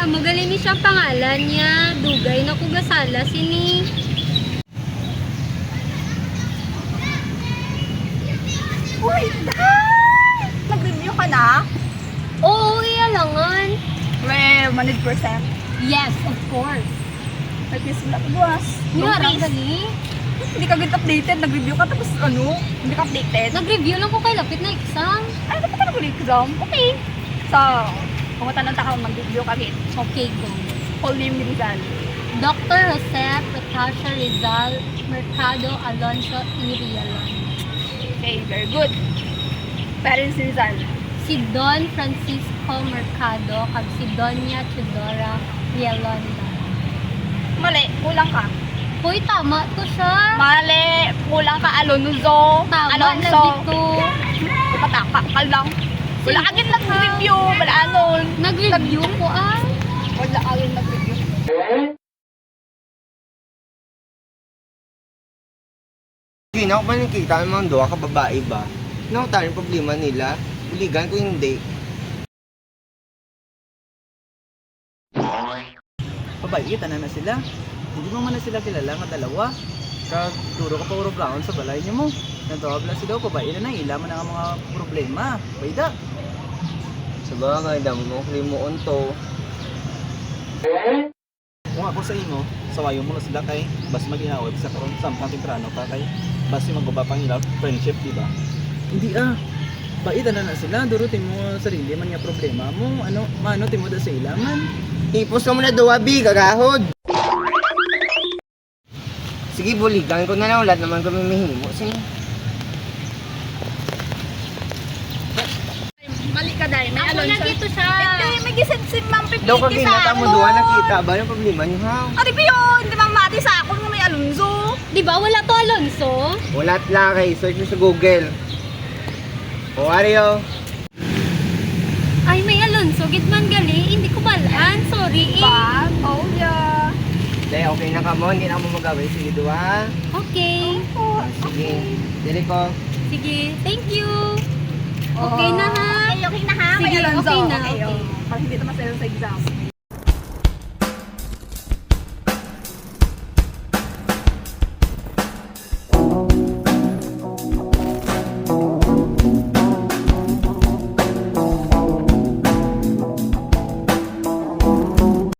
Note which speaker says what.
Speaker 1: magaling ni siya pangalan niya. Dugay na kugasala sini.
Speaker 2: Uy, Day! Nag-review ka na?
Speaker 1: Oo, iyalangan.
Speaker 2: Well, 100%.
Speaker 1: Yes, of course.
Speaker 2: Nag-kiss mo na buwas.
Speaker 1: Nga gali.
Speaker 2: Hindi ka good updated. Nag-review ka tapos ano? Hindi ka updated.
Speaker 1: Nag-review lang ko kay lapit na exam.
Speaker 2: Ay, dapat ka nag-exam. Okay. So, pumunta ng takaw, mag-review ka git.
Speaker 1: Okay, go.
Speaker 2: Full name ni Rizal.
Speaker 1: Dr. Jose Protasio Rizal Mercado Alonso Irialon.
Speaker 2: Okay, very good. Parents ni Rizal.
Speaker 1: Si Don Francisco Mercado kag si Doña Tudora Rialonda.
Speaker 2: Mali, kulang ka.
Speaker 1: Hoy, tama to siya.
Speaker 2: Mali, kulang ka. Alonzo.
Speaker 1: Tama na
Speaker 2: Alonso.
Speaker 1: dito.
Speaker 2: Pataka ka lang. Wala agad nag-review. Wala anon.
Speaker 1: Nag-review ko ah.
Speaker 2: Wala agad nag-review.
Speaker 3: Hindi na ako ba nakikita ng mga doha ka babae ba? Ano tayo yung problema nila? Buligan ko hindi.
Speaker 4: Pabaitan na sila. Hindi mo man na sila kilala nga dalawa. Kag turo ka pa uro brown sa balay niyo mo. Nantawag lang sila pabaitan na ilaman ang mga problema. Bayda.
Speaker 3: Sa bagay, dami mo klimuon to.
Speaker 4: Kung ako sa imo, sawayo mo na sila kay bas mag-inawag sa karon samtang temprano ka kay bas yung magbaba pang ilaw friendship, di ba? Hindi Baitan na sila, durutin mo sarili man niya problema mo. Ano timo da sa ilaman?
Speaker 3: Hipos ka muna doha, bi, gagahod. Sige, buligan ko na lang. Lahat naman kami mahimo. Sige.
Speaker 2: Mali ka, Day. May
Speaker 1: Ako
Speaker 2: Alonso.
Speaker 1: na dito siya.
Speaker 2: Hindi, may gising si Ma'am Pipiti
Speaker 3: Daw ka
Speaker 2: sa
Speaker 3: ginata mo
Speaker 2: ako.
Speaker 3: doha, nakita ba yung problema niyo, ha?
Speaker 2: Ate Pio, hindi mamati sa ako nga may Alonzo.
Speaker 1: Di ba wala to Alonso?
Speaker 3: Wala lang kay search mo sa Google. O, Ario.
Speaker 1: Ay, may Alonso. Gitman gali. Hindi ko balaan. Sorry eh.
Speaker 2: Ba? Oh, yeah.
Speaker 3: Dahil okay na ka mo, hindi na ako magagawin. Sige, doha.
Speaker 1: Okay.
Speaker 3: Sige. Dili ko.
Speaker 1: Sige. Thank you. Okay na ha.
Speaker 2: Okay na ha. May
Speaker 1: Sige,
Speaker 2: Alonzo.
Speaker 1: okay na,
Speaker 2: Okay,
Speaker 1: okay.
Speaker 2: oh. Pag hindi ito masaya sa exam.